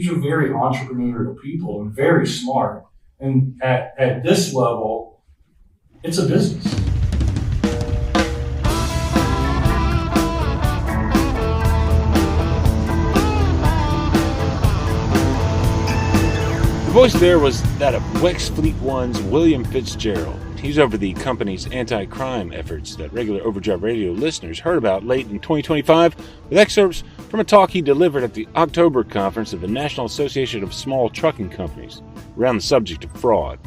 These are very entrepreneurial people and very smart. And at this level, it's a business. The voice there was that of Wex Fleet One's William Fitzgerald. He's over the company's anti-crime efforts that regular Overdrive Radio listeners heard about late in 2025 with excerpts from a talk he delivered at the October conference of the National Association of Small Trucking Companies around the subject of fraud.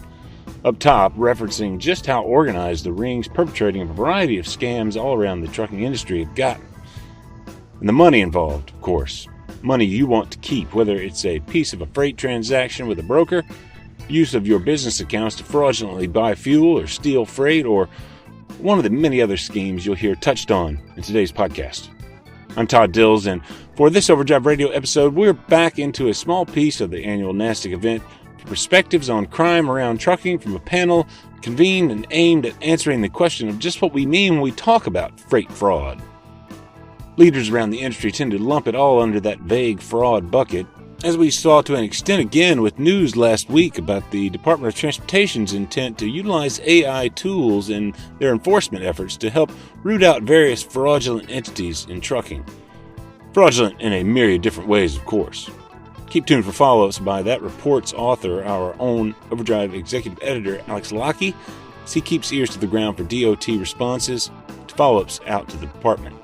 Up top, referencing just how organized the rings perpetrating a variety of scams all around the trucking industry have gotten. And the money involved, of course. Money you want to keep, whether it's a piece of a freight transaction with a broker, use of your business accounts to fraudulently buy fuel or steal freight, or one of the many other schemes you'll hear touched on in today's podcast. I'm Todd Dills, and for this Overdrive Radio episode, we're back into a small piece of the annual NASTC event for perspectives on crime around trucking from a panel convened and aimed at answering the question of just what we mean when we talk about freight fraud. Leaders around the industry tend to lump it all under that vague fraud bucket, as we saw to an extent again with news last week about the Department of Transportation's intent to utilize AI tools in their enforcement efforts to help root out various fraudulent entities in trucking. Fraudulent in a myriad different ways, of course. Keep tuned for follow-ups by that report's author, our own Overdrive executive editor, Alex Lockie, as he keeps ears to the ground for DOT responses to follow-ups out to the department.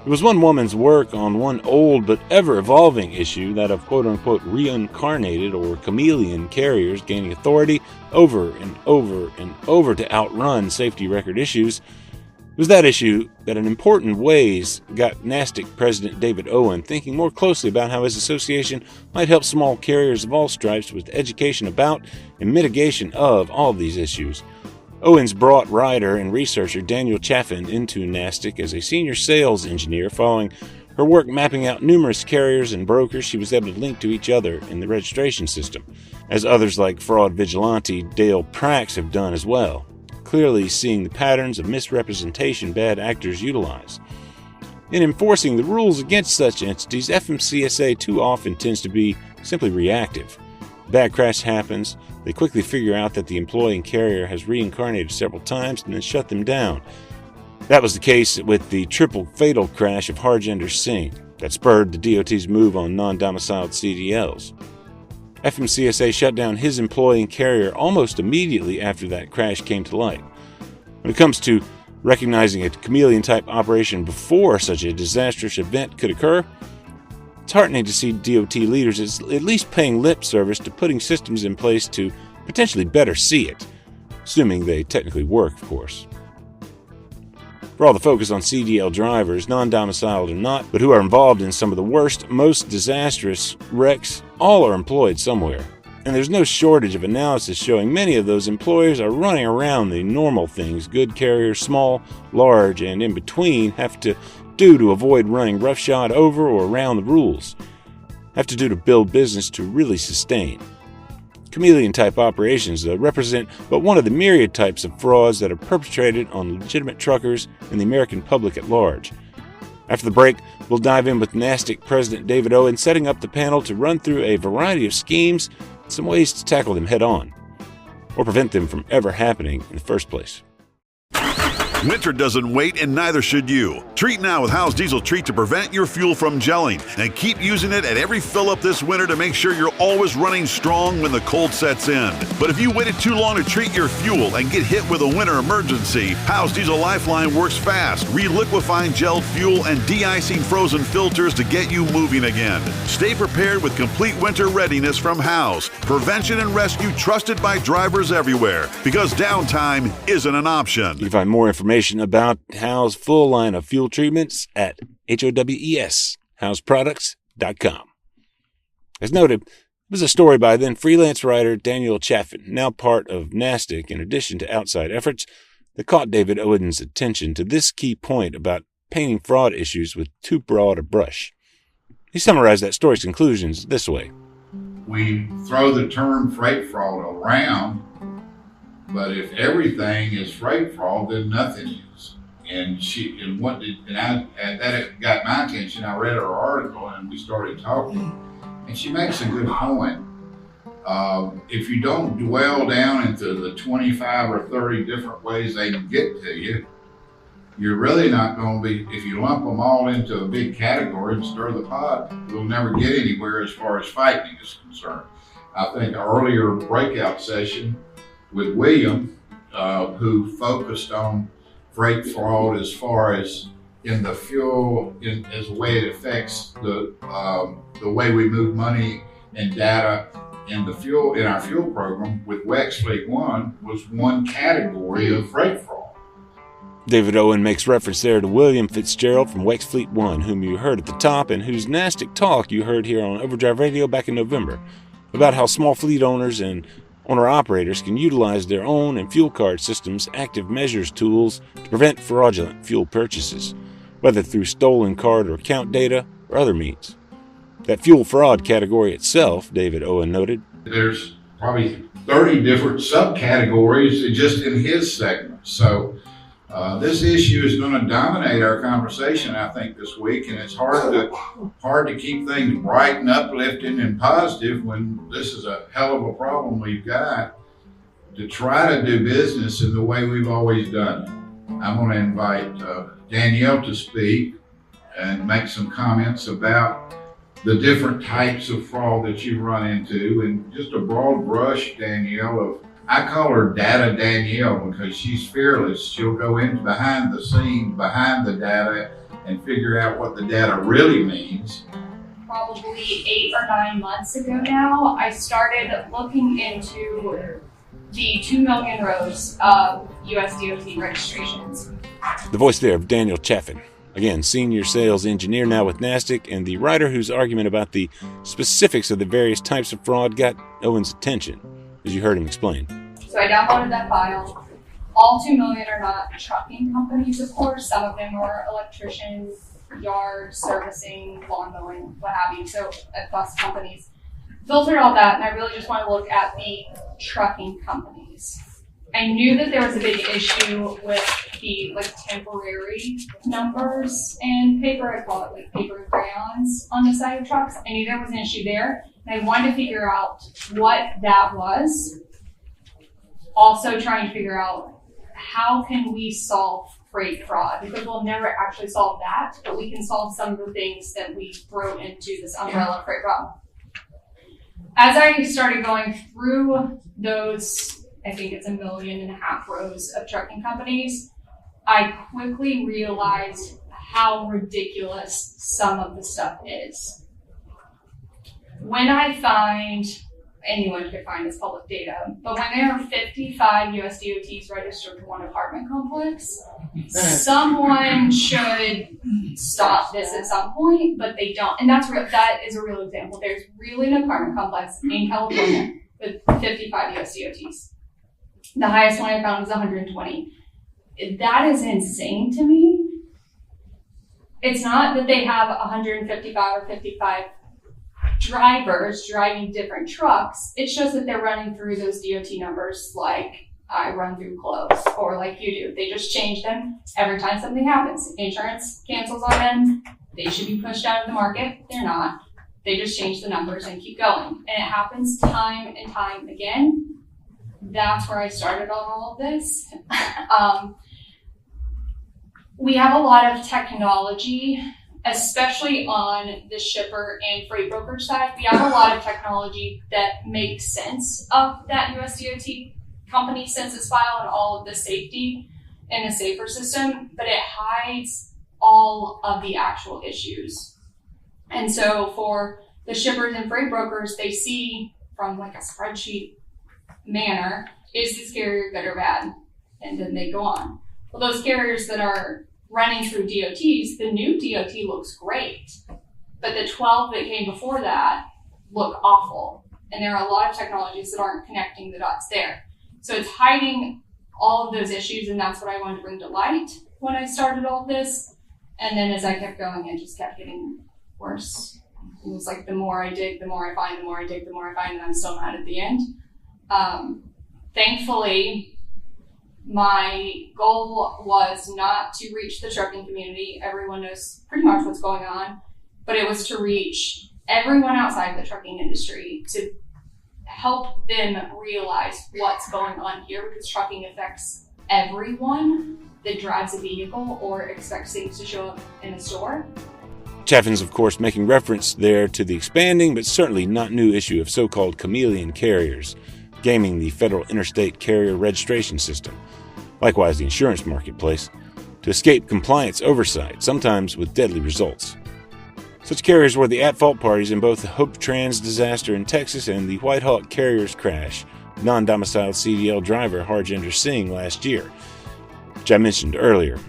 It was one woman's work on one old but ever-evolving issue, that of quote-unquote reincarnated or chameleon carriers gaining authority over and over and over to outrun safety record issues. It was that issue that in important ways got NASTC President David Owen thinking more closely about how his association might help small carriers of all stripes with education about and mitigation of all of these issues. Owens brought writer and researcher Daniel Chaffin into NASTC as a senior sales engineer. Following her work mapping out numerous carriers and brokers she was able to link to each other in the registration system, as others like fraud vigilante Dale Prax have done as well, clearly seeing the patterns of misrepresentation bad actors utilize. In enforcing the rules against such entities, FMCSA too often tends to be simply reactive. A bad crash happens, they quickly figure out that the employing carrier has reincarnated several times and then shut them down. That was the case with the triple fatal crash of Harjinder Singh that spurred the DOT's move on non-domiciled CDLs. FMCSA shut down his employing carrier almost immediately after that crash came to light. When it comes to recognizing a chameleon-type operation before such a disastrous event could occur, it's heartening to see DOT leaders at least paying lip service to putting systems in place to potentially better see it, assuming they technically work, of course. For all the focus on CDL drivers, non-domiciled or not, but who are involved in some of the worst, most disastrous wrecks, all are employed somewhere. And there's no shortage of analysis showing many of those employers are running around the normal things good carriers, small, large, and in between, have to do to avoid running roughshod over or around the rules, have to do to build business to really sustain. Chameleon-type operations, though, represent but one of the myriad types of frauds that are perpetrated on legitimate truckers and the American public at large. After the break, we'll dive in with NASTC President David Owen setting up the panel to run through a variety of schemes and some ways to tackle them head-on, or prevent them from ever happening in the first place. Winter doesn't wait, and neither should you. Treat now with Howe's Diesel Treat to prevent your fuel from gelling, and keep using it at every fill-up this winter to make sure you're always running strong when the cold sets in. But if you waited too long to treat your fuel and get hit with a winter emergency, Howe's Diesel Lifeline works fast, reliquefying gelled fuel and de-icing frozen filters to get you moving again. Stay prepared with complete winter readiness from Howe's. Prevention and rescue trusted by drivers everywhere, because downtime isn't an option. You can find more information about Howe's full line of fuel treatments at howesproducts.com. As noted, it was a story by then freelance writer Daniel Chaffin, now part of NASTC in addition to outside efforts, that caught David Owen's attention to this key point about painting fraud issues with too broad a brush. He summarized that story's conclusions this way. We throw the term freight fraud around, but if everything is freight fraud, then nothing is. And that got my attention. I read her article and we started talking. And she makes a good point. If you don't dwell down into the 25 or 30 different ways they can get to you, you're really not going to be, if you lump them all into a big category and stir the pot, we'll never get anywhere as far as fighting is concerned. I think an earlier breakout session with William, who focused on freight fraud as far as in the fuel, as a way it affects the way we move money and data in our fuel program with WEX Fleet One was one category of freight fraud. David Owen makes reference there to William Fitzgerald from WEX Fleet One, whom you heard at the top and whose nastic talk you heard here on Overdrive Radio back in November, about how small fleet owners and owner-operators can utilize their own and fuel card systems' active measures tools to prevent fraudulent fuel purchases, whether through stolen card or account data or other means. That fuel fraud category itself, David Owen noted, there's probably 30 different subcategories just in his segment. So this issue is going to dominate our conversation, I think, this week, and it's hard to keep things bright and uplifting and positive when this is a hell of a problem we've got to try to do business in the way we've always done it. I'm going to invite Danielle to speak and make some comments about the different types of fraud that you've run into, and just a broad brush, Danielle, I call her Data Danielle because she's fearless. She'll go in behind the scenes, behind the data, and figure out what the data really means. Probably 8 or 9 months ago now, I started looking into the 2 million rows of US DOT registrations. The voice there of Daniel Chaffin. Again, senior sales engineer now with NASDAQ, and the writer whose argument about the specifics of the various types of fraud got Owen's attention, as you heard him explain. So I downloaded that file. All 2 million are not trucking companies, of course. Some of them are electricians, yard servicing, lawn mowing, what have you. So bus companies. Filtered all that, and I really just want to look at the trucking companies. I knew that there was a big issue with the temporary numbers and paper. I call it paper and crayons on the side of trucks. I knew there was an issue there, and I wanted to figure out what that was. Also trying to figure out how can we solve freight fraud, because we'll never actually solve that, but we can solve some of the things that we throw into this umbrella of freight fraud. As I started going through those, I think it's 1.5 million rows of trucking companies, I quickly realized how ridiculous some of the stuff is. When I find, anyone could find this public data, but when there are 55 US DOTs registered to one apartment complex, someone should stop this at some point, but they don't. And that is a real example. There's really an apartment complex in California with 55 US DOTs. The highest one I found was 120. That is insane to me. It's not that they have 155 or 55 drivers driving different trucks. It's just that they're running through those DOT numbers like I run through clothes, or like you do. They just change them every time something happens. Insurance cancels on them. They should be pushed out of the market. They're not. They just change the numbers and keep going. And it happens time and time again. That's where I started on all of this. We have a lot of technology, especially on the shipper and freight brokerage side. We have a lot of technology that makes sense of that USDOT company census file and all of the safety in the SAFER system, but it hides all of the actual issues. And so for the shippers and freight brokers, they see from like a spreadsheet manner, is this carrier good or bad? And then they go on. Well, those carriers that are running through DOTs, the new DOT looks great, but the 12 that came before that look awful. And there are a lot of technologies that aren't connecting the dots there. So it's hiding all of those issues, and that's what I wanted to bring to light when I started all this. And then as I kept going, it just kept getting worse. It was like the more I dig, the more I find, the more I dig, the more I find, and I'm still mad at the end. Thankfully, my goal was not to reach the trucking community. Everyone knows pretty much what's going on, but it was to reach everyone outside the trucking industry to help them realize what's going on here, because trucking affects everyone that drives a vehicle or expects things to show up in a store. Chaffin's, of course, making reference there to the expanding but certainly not new issue of so-called chameleon carriers, gaming the federal interstate carrier registration system, likewise the insurance marketplace, to escape compliance oversight, sometimes with deadly results. Such carriers were the at-fault parties in both the Hope Trans disaster in Texas and the White Hawk Carriers crash, non-domiciled CDL driver Harjinder Singh last year, which I mentioned earlier,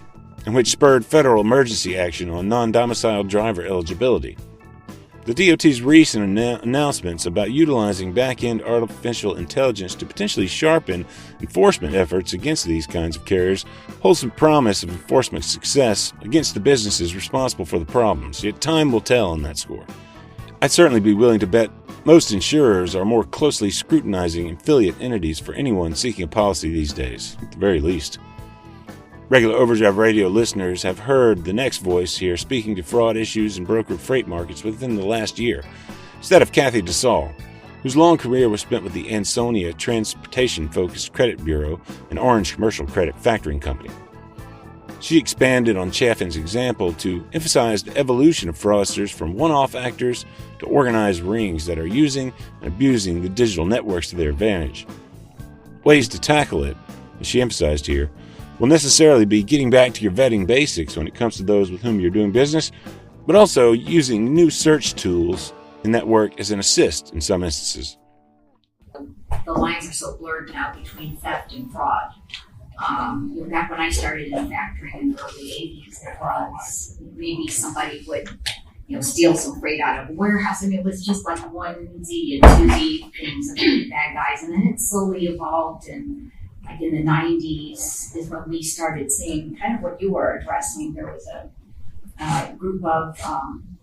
and which spurred federal emergency action on non-domiciled driver eligibility. The DOT's recent announcements about utilizing back-end artificial intelligence to potentially sharpen enforcement efforts against these kinds of carriers hold some promise of enforcement success against the businesses responsible for the problems, yet time will tell on that score. I'd certainly be willing to bet most insurers are more closely scrutinizing affiliate entities for anyone seeking a policy these days, at the very least. Regular Overdrive Radio listeners have heard the next voice here speaking to fraud issues in brokered freight markets within the last year. It's that of Kathy DeSalle, whose long career was spent with the Ansonia Transportation-Focused Credit Bureau and Orange Commercial Credit Factoring Company. She expanded on Chaffin's example to emphasize the evolution of fraudsters from one-off actors to organized rings that are using and abusing the digital networks to their advantage. Ways to tackle it, as she emphasized here, will necessarily be getting back to your vetting basics when it comes to those with whom you're doing business, but also using new search tools in that work as an assist in some instances. The lines are so blurred now between theft and fraud. Back when I started in factoring in the early 80s, there was maybe somebody would steal some freight out of a warehouse, and it was just like 1Z and 2Z things of bad guys, and then it slowly evolved, and like in the 90s is when we started seeing kind of what you were addressing. There was a group of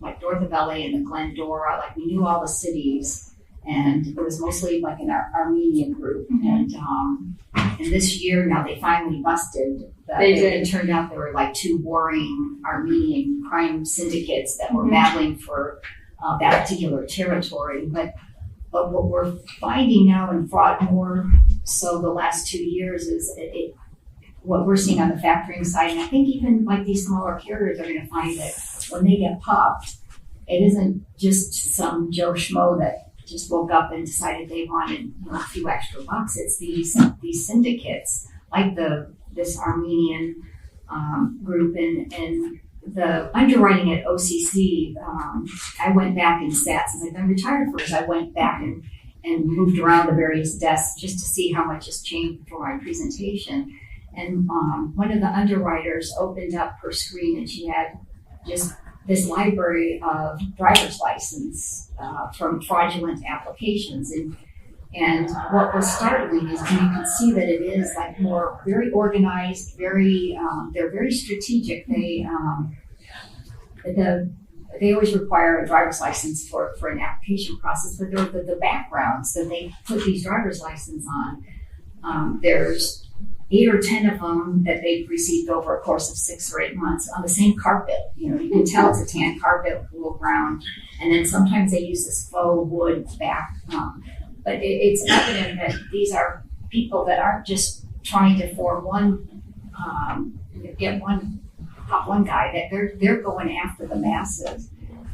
like north of LA and the Glendora, like we knew all the cities, and it was mostly like an Armenian group. And this year now they finally busted. It turned out there were like two warring Armenian crime syndicates that were battling for that particular territory. But what we're finding now in fraud more so the last 2 years is what we're seeing on the factoring side. And I think even like these smaller carriers are going to find that when they get popped, it isn't just some Joe Schmo that just woke up and decided they wanted a few extra bucks. It's these syndicates like this Armenian group and the underwriting at OCC. I went back and sat since I've been retired first. I went back and moved around the various desks just to see how much has changed for my presentation. And one of the underwriters opened up her screen and she had just this library of driver's license from fraudulent applications. And what was startling is you can see that it is like more very organized, they're very strategic. They always require a driver's license for an application process, but the backgrounds that they put these driver's license on, there's 8 or 10 of them that they've received over a course of 6 or 8 months on the same carpet. You can tell it's a tan carpet, cool ground, and then sometimes they use this faux wood back. But it's evident that these are people that aren't just trying to form pop one guy, that they're going after the masses.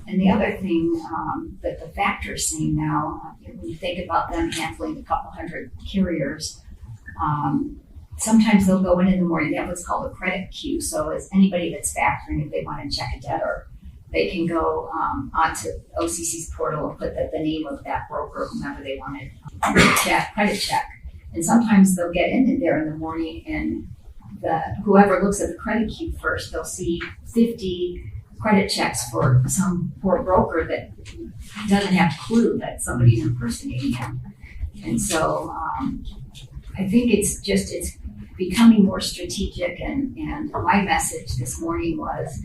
And the other thing that the factor's seeing now, when you think about them handling a couple hundred carriers, sometimes they'll go in the morning. They have what's called a credit queue. So as anybody that's factoring, if they want to check a debtor, they can go onto OCC's portal and put the name of that broker, whomever they wanted, credit check. And sometimes they'll get in there in the morning and whoever looks at the credit queue first, they'll see 50 credit checks for some poor broker that doesn't have a clue that somebody's impersonating him. And so I think it's becoming more strategic, and my message this morning was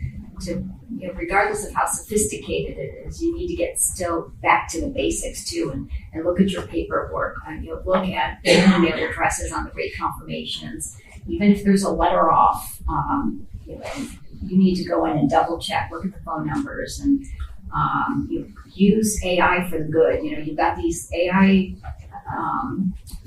to, regardless of how sophisticated it is, you need to get still back to the basics too, and look at your paperwork, and look at the email addresses on the rate confirmations. Even if there's a letter off, you need to go in and double check, look at the phone numbers, and You use AI for the good. You've got these AI.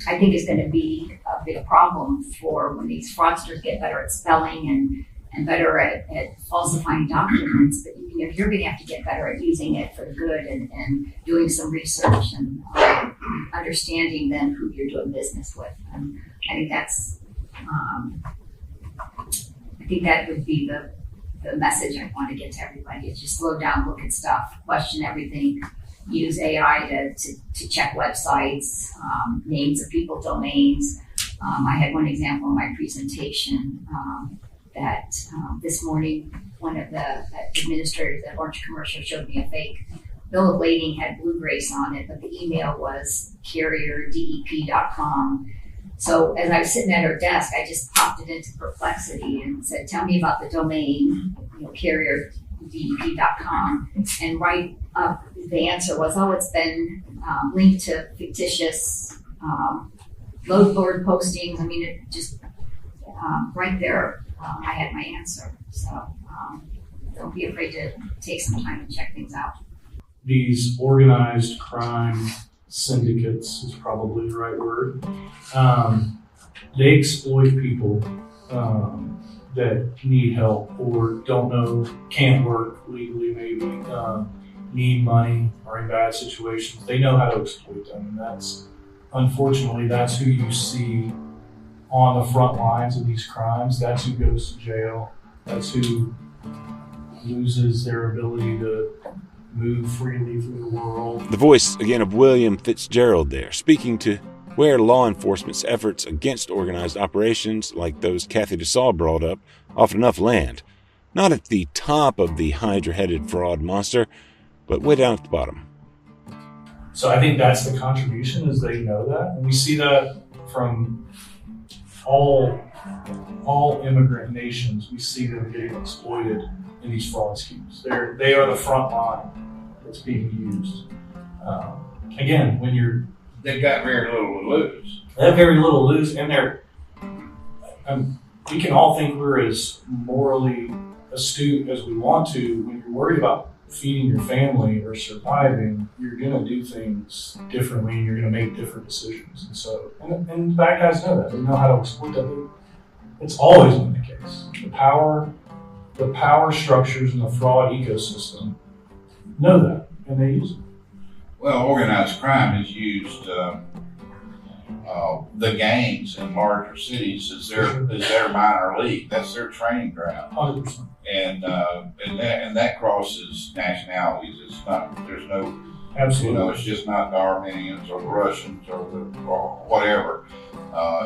I think is going to be a big problem for when these fraudsters get better at spelling and better at falsifying documents. But you're going to have to get better at using it for the good and doing some research and understanding then who you're doing business with. And I think that's. I think that would be the message I want to get to everybody. Is just slow down, look at stuff, question everything. Use AI to check websites, names of people, domains. I had one example in my presentation that this morning one of the administrators at Orange Commercial showed me a fake bill of lading, had Blue Grace on it, but the email was carrierdep.com. So as I was sitting at her desk, I just popped it into Perplexity and said, tell me about the domain, carrierdep.com, and right up the answer was, it's been linked to fictitious load board postings. I mean, it just right there, I had my answer. So don't be afraid to take some time and check things out. These organized crime syndicates is probably the right word. They exploit people that need help or don't know, can't work legally, maybe need money, are in bad situations. They know how to exploit them, and that's who you see on the front lines of these crimes. That's who goes to jail. That's who loses their ability to move freely through the world. The voice, again, of William Fitzgerald there, speaking to where law enforcement's efforts against organized operations like those Kathy DeSalle brought up often enough land. Not at the top of the hydra-headed fraud monster, but way down at the bottom. So I think that's the contribution, is they know that. And we see that from all immigrant nations. We see them getting exploited in these fraud schemes. They are the front line that's being used. Again, when They've got very little to lose. They have very little to lose, and we can all think we're as morally astute as we want to. When you're worried about feeding your family or surviving, you're going to do things differently, and you're going to make different decisions. And so, and the bad guys know that. They know how to exploit that. It's always been the case. The power structures in the fraud ecosystem know that, and they use it. Well, organized crime has used the gangs in larger cities as their minor league. That's their training ground. 100%. And that crosses nationalities. It's not. There's no. Absolutely. It's just not the Armenians or the Russians or whatever.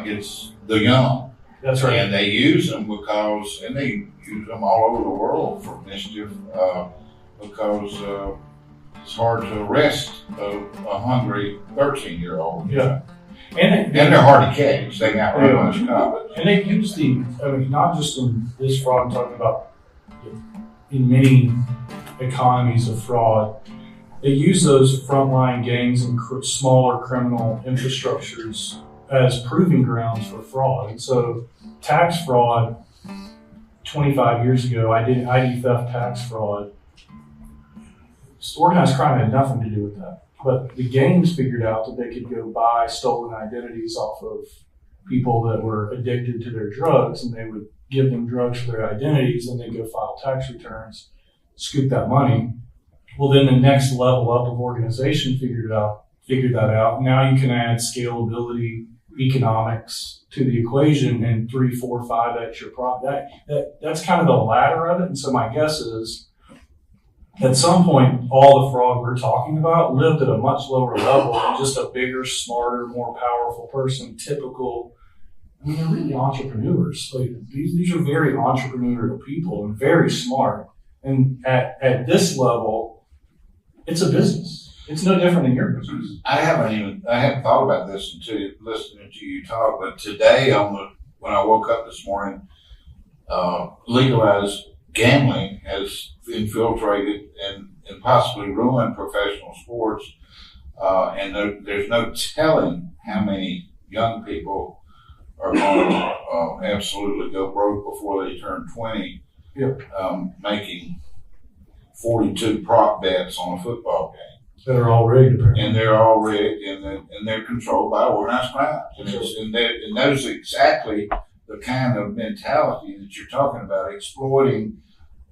It's the young. That's right. And they use them and they use them all over the world for mischief because it's hard to arrest a hungry 13-year-old. Yeah. And they're hard to catch. They got really much common. And they use not just in this fraud, I'm talking about in many economies of fraud, they use those frontline gangs and smaller criminal infrastructures as proving grounds for fraud. And so tax fraud, 25 years ago, ID theft, tax fraud, organized crime had nothing to do with that. But the gangs figured out that they could go buy stolen identities off of people that were addicted to their drugs, and they would give them drugs for their identities, and they'd go file tax returns, scoop that money. Well, then the next level up of organization figured that out. Now you can add scalability, economics to the equation, and 3, 4, 5x your profit. That's kind of the ladder of it. And so my guess is, at some point, all the fraud we're talking about lived at a much lower level than just a bigger, smarter, more powerful person. Typical. They're really entrepreneurs. Like these are very entrepreneurial people and very smart. And at this level, it's a business. It's no different than your business. I haven't thought about this until listening to you talk. But today, when I woke up this morning, legalized gambling has infiltrated and possibly ruined professional sports. And there's no telling how many young people are going to absolutely go broke before they turn 20, Yep. Making 42 prop bets on a football game. That are all rigged, apparently. And they're all rigged, and they're controlled by organized crime. And those are exactly the kind of mentality that you're talking about, exploiting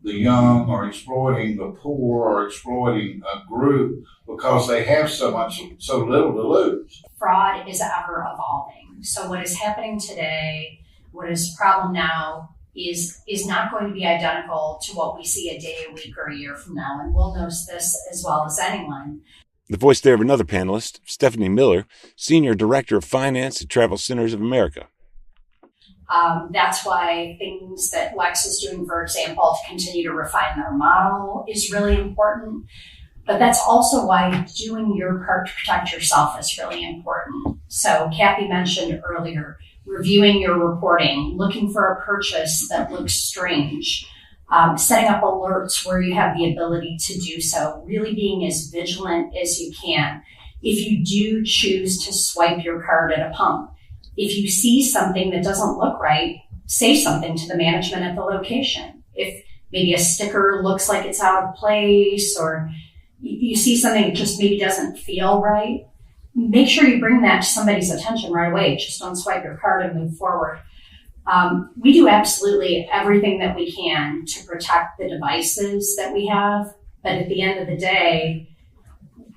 the young or exploiting the poor or exploiting a group because they have so little to lose. Fraud is ever evolving. So what is happening today, what is a problem now, is not going to be identical to what we see a day, a week, or a year from now. And we'll notice this as well as anyone. The voice there of another panelist, Stephanie Miller, Senior Director of Finance at Travel Centers of America. That's why things that WEX is doing, for example, to continue to refine their model is really important. But that's also why doing your part to protect yourself is really important. So Kathy mentioned earlier, reviewing your reporting, looking for a purchase that looks strange, setting up alerts where you have the ability to do so, really being as vigilant as you can. If you do choose to swipe your card at a pump, if you see something that doesn't look right, say something to the management at the location. If maybe a sticker looks like it's out of place, or you see something that just maybe doesn't feel right, make sure you bring that to somebody's attention right away. Just don't swipe your card and move forward. We do absolutely everything that we can to protect the devices that we have, but at the end of the day,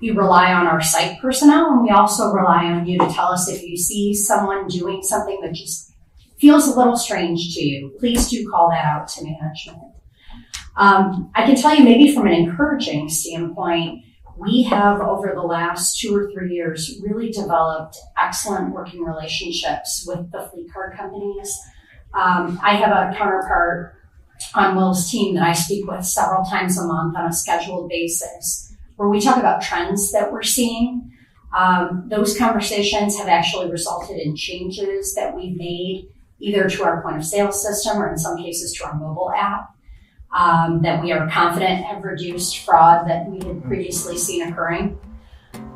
we rely on our site personnel, and we also rely on you to tell us if you see someone doing something that just feels a little strange to you. Please do call that out to management. I can tell you, maybe from an encouraging standpoint, we have over the last 2 or 3 years really developed excellent working relationships with the fleet card companies. I have a counterpart on Will's team that I speak with several times a month on a scheduled basis, where we talk about trends that we're seeing. Those conversations have actually resulted in changes that we've made either to our point of sale system or in some cases to our mobile app that we are confident have reduced fraud that we had previously seen occurring.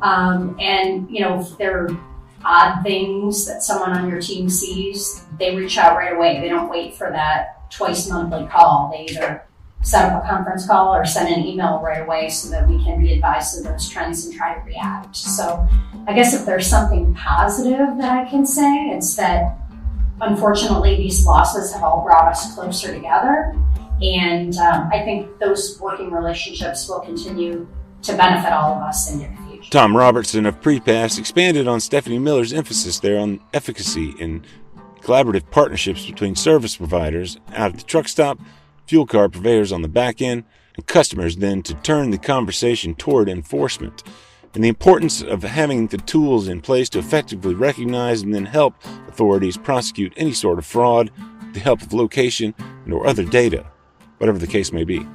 And, you know, if there are odd things that someone on your team sees, they reach out right away. They don't wait for that twice monthly call. They either set up a conference call or send an email right away so that we can be advised of those trends and try to react. So I guess if there's something positive that I can say, it's that unfortunately these losses have all brought us closer together. And I think those working relationships will continue to benefit all of us into the future. Tom Robertson of Prepass expanded on Stephanie Miller's emphasis there on efficacy in collaborative partnerships between service providers out at the truck stop, fuel card purveyors on the back end, and customers then to turn the conversation toward enforcement, and the importance of having the tools in place to effectively recognize and then help authorities prosecute any sort of fraud with the help of location and or other data, whatever the case may be.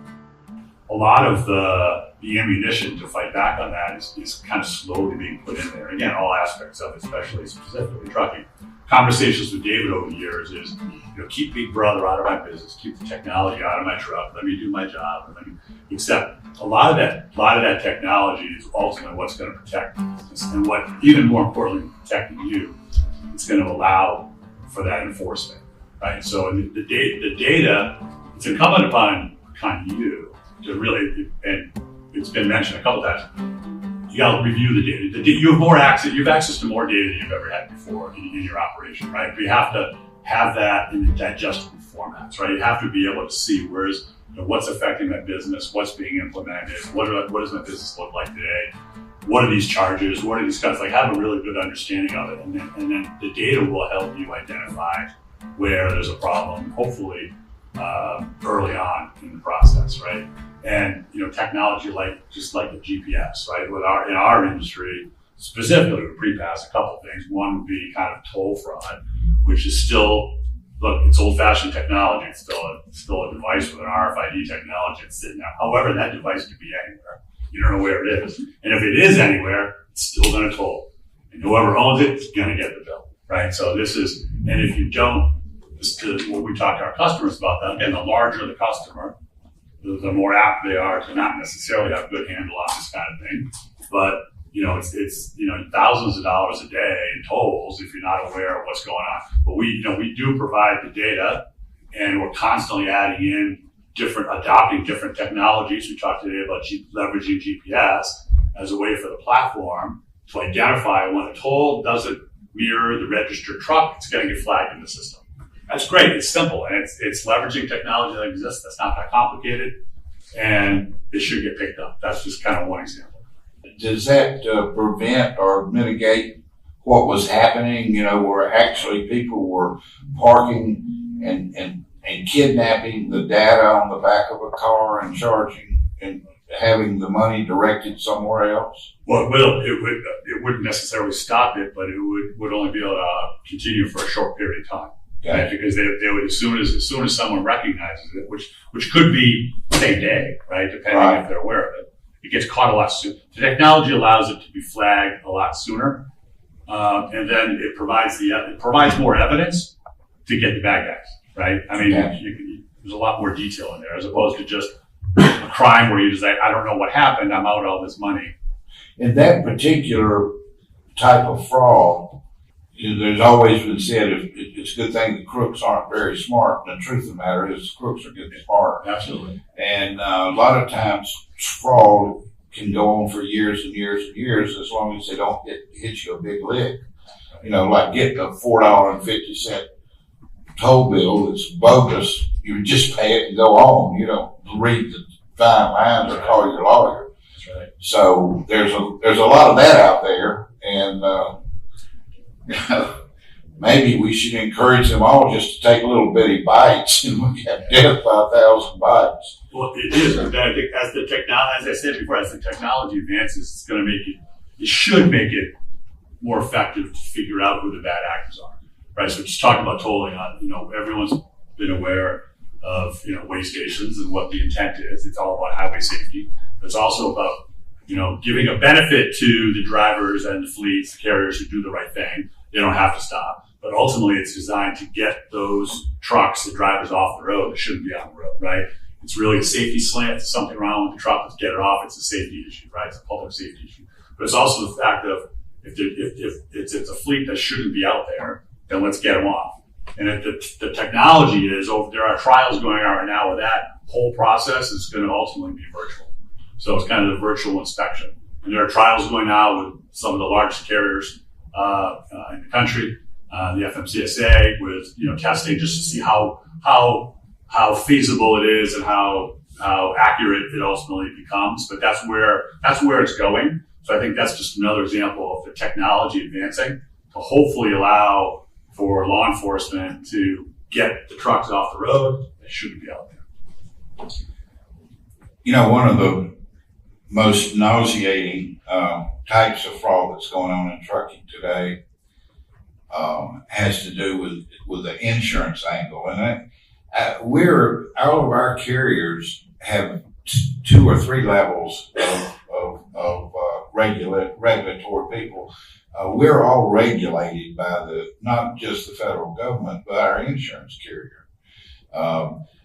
A lot of the ammunition to fight back on that is kind of slowly being put in there. Again, all aspects of it, especially specifically trucking. Conversations with David over the years is, keep Big Brother out of my business, keep the technology out of my truck, let me do my job. Except a lot of that technology is ultimately what's going to protect the business, and what, even more importantly, protecting you, it's going to allow for that enforcement, right? So the data, it's incumbent upon you to really, and it's been mentioned a couple times, you got to review the data. You have more access. You have access to more data than you've ever had before in your operation, right? But you have to have that in digestible formats, right? You have to be able to see what's affecting my business, what's being implemented, what does my business look like today, what are these charges, what are these cuts? Like, have a really good understanding of it, and then the data will help you identify where there's a problem, hopefully early on in the process, right? And technology just like the GPS, right? In our industry, specifically with Prepass, a couple of things. One would be kind of toll fraud, which is still, it's old-fashioned technology. It's still a device with an RFID technology. It's sitting there. However, that device could be anywhere. You don't know where it is, and if it is anywhere, it's still going to toll, and whoever owns it is going to get the bill, right? So and if you don't, this is what we talk to our customers about. That again, the larger the customer, the more apt they are to not necessarily have a good handle on this kind of thing. But, it's thousands of dollars a day in tolls if you're not aware of what's going on. But we do provide the data, and we're constantly adding in adopting different technologies. We talked today about leveraging GPS as a way for the platform to identify when a toll doesn't mirror the registered truck, it's going to get flagged in the system. That's great. It's simple, and it's leveraging technology that exists. That's not that complicated, and it should get picked up. That's just kind of one example. Does that prevent or mitigate what was happening, where actually people were parking and kidnapping the data on the back of a car and charging and having the money directed somewhere else? Well, it wouldn't necessarily stop it, but it would only be able to continue for a short period of time. Okay. Right? Because they would, as soon as someone recognizes it, which could be same day, right? Depending if they're aware of it, it gets caught a lot sooner. The technology allows it to be flagged a lot sooner, and then it provides more evidence to get the bad guys, right? I mean, there's a lot more detail in there as opposed to just a crime where you just like, I don't know what happened, I'm out all this money. In that particular type of fraud, there's always been said it's a good thing the crooks aren't very smart. And the truth of the matter is the crooks are getting smarter. Absolutely. And a lot of times fraud can go on for years and years and years as long as they don't hit you a big lick. Like getting a $4.50 toll bill that's bogus. You just pay it and go on. You don't read the fine lines or call your lawyer. That's right. So there's a lot of that out there, and maybe we should encourage them all just to take little bitty bites, and we have death by 1,000 bites. Well, it is. I think as I said before, as the technology advances, it's going to it should make it more effective to figure out who the bad actors are, right? So just talking about tolling on, everyone's been aware of, way stations and what the intent is. It's all about highway safety. But it's also about, giving a benefit to the drivers and the fleets, the carriers who do the right thing. They don't have to stop. But ultimately, it's designed to get those trucks, the drivers off the road that shouldn't be on the road, right? It's really a safety slant. If something wrong with the truck, let's get it off. It's a safety issue, right? It's a public safety issue. But it's also the fact of if it's a fleet that shouldn't be out there, then let's get them off. And if the technology is, there are trials going on right now where that whole process is going to ultimately be virtual. So it's kind of the virtual inspection. And there are trials going on with some of the largest carriers in the country, the FMCSA, with testing just to see how feasible it is and how accurate it ultimately becomes. But that's where it's going. So I think that's just another example of the technology advancing to hopefully allow for law enforcement to get the trucks off the road that shouldn't be out there. One of the most nauseating types of fraud that's going on in trucking today has to do with the insurance angle. And all of our carriers have 2 or 3 levels of regulatory people. We're all regulated by not just the federal government, but our insurance carrier.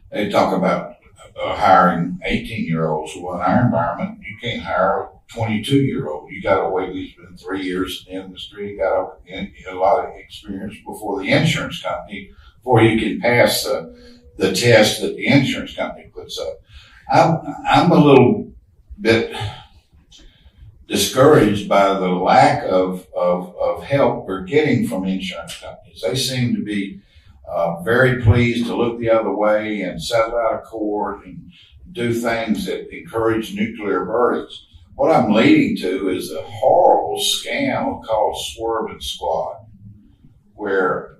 They talk about hiring 18-year-olds. Well, in our environment, you can't hire a 22-year-old. You got to wait at least 3 years in the industry. You got a lot of experience before the insurance company, before you can pass the test that the insurance company puts up. I'm a little bit discouraged by the lack of help we're getting from insurance companies. They seem to be very pleased to look the other way and settle out of court and do things that encourage nuclear verdicts. What I'm leading to is a horrible scam called Swerve and Squad, where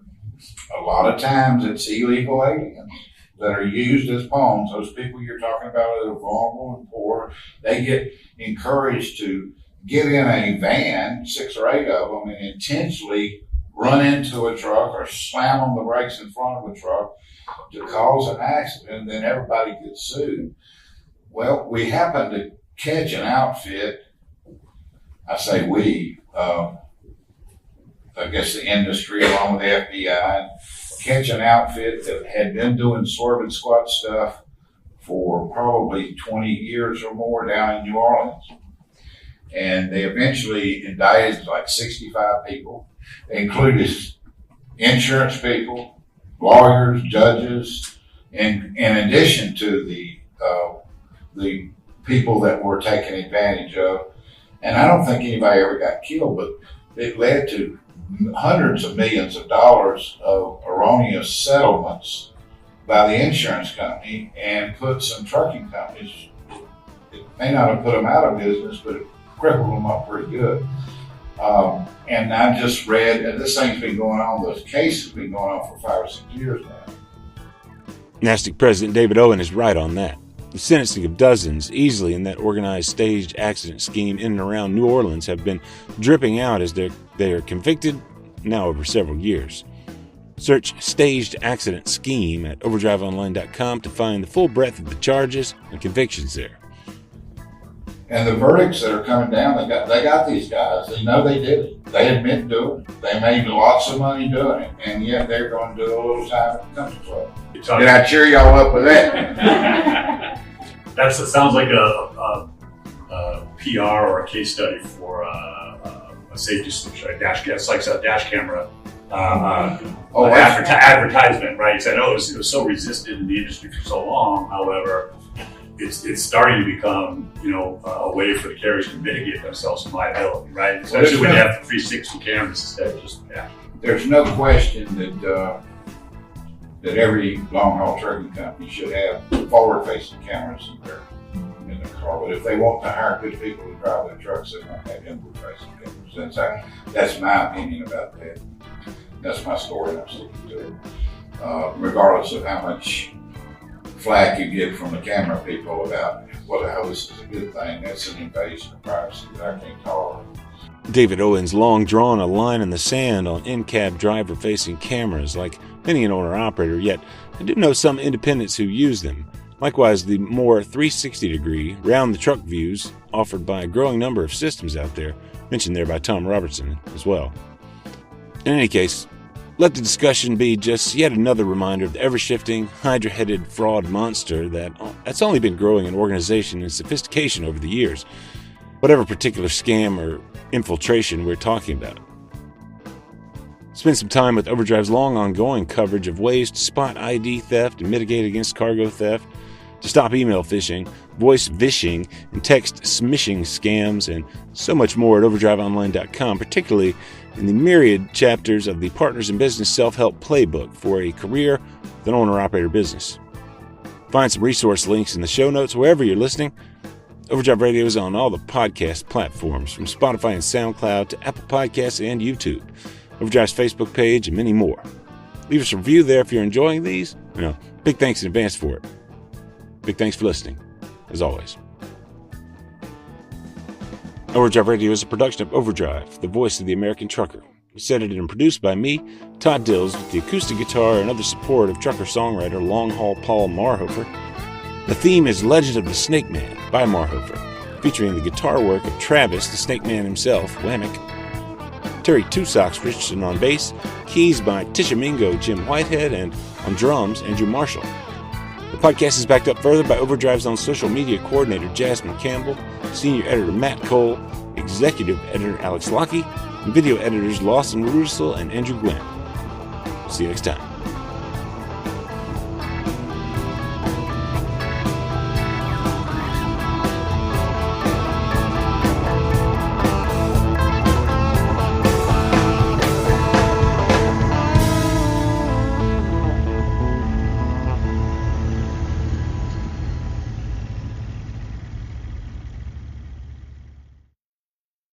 a lot of times it's illegal aliens that are used as pawns. Those people you're talking about that are vulnerable and poor, they get encouraged to get in a van, 6 or 8 of them, and intentionally run into a truck or slam on the brakes in front of a truck to cause an accident, and then everybody gets sued. Well, we happen to catch an outfit, I say we, I guess the industry along with the FBI, catch an outfit that had been doing Swerve and Squat stuff for probably 20 years or more down in New Orleans. And they eventually indicted like 65 people. They included insurance people, lawyers, judges, in addition to the people that were taken advantage of. And I don't think anybody ever got killed, but it led to hundreds of millions of dollars of erroneous settlements by the insurance company, and put some trucking companies, it may not have put them out of business, but it crippled them up pretty good. And I just read, and this thing's been going on, this case has been going on for 5 or 6 years now. NASTC President David Owen is right on that. The sentencing of dozens easily in that organized staged accident scheme in and around New Orleans have been dripping out as they are convicted now over several years. Search Staged Accident Scheme at overdriveonline.com to find the full breadth of the charges and convictions there. And the verdicts that are coming down, they got these guys. They know they did it. They admit doing it. They made lots of money doing it, and yet they're going to do a little time at the country club. Did I cheer y'all up with that? That sounds like a PR or a case study for a safety solution, a dash camera advertisement, right? You said, it was so resisted in the industry for so long. However, it's starting to become, a way for the carriers to mitigate themselves from liability, right? Especially when you have 360 cameras instead of just dash. There's no question that every long-haul trucking company should have forward-facing cameras in their car. But if they want to hire good people to drive their trucks, they won't have inward-facing cameras. That's my opinion about that. That's my story, and I'm sticking to it. Regardless of how much flack you get from the camera people about how this is a good thing, that's an invasion of privacy that I can't tolerate. David Owens long drawn a line in the sand on in-cab driver-facing cameras like many an owner-operator, yet I do know some independents who use them. Likewise, the more 360-degree, round-the-truck views offered by a growing number of systems out there, mentioned there by Tom Robertson as well. In any case, let the discussion be just yet another reminder of the ever-shifting, hydra-headed fraud monster that's only been growing in organization and sophistication over the years, whatever particular scam or infiltration we're talking about. Spend some time with Overdrive's long ongoing coverage of ways to spot ID theft and mitigate against cargo theft, to stop email phishing, voice vishing, and text smishing scams, and so much more at overdriveonline.com, particularly in the myriad chapters of the Partners in Business Self-Help Playbook for a career with an owner-operator business. Find some resource links in the show notes wherever you're listening. Overdrive Radio is on all the podcast platforms, from Spotify and SoundCloud to Apple Podcasts and YouTube, Overdrive's Facebook page, and many more. Leave us a review there if you're enjoying these. Big thanks in advance for it. Big thanks for listening, as always. Overdrive Radio is a production of Overdrive, the voice of the American trucker. It's edited and produced by me, Todd Dills, with the acoustic guitar and other support of trucker-songwriter Long Haul Paul Marhofer. The theme is Legend of the Snake Man by Marhofer, featuring the guitar work of Travis, the Snake Man himself, Whammick. Terry Two Socks Richardson on bass, keys by Tishomingo Jim Whitehead, and on drums, Andrew Marshall. The podcast is backed up further by Overdrive's own social media coordinator Jasmine Campbell, senior editor Matt Cole, executive editor Alex Lockie, and video editors Lawson Russell and Andrew Gwynn. See you next time.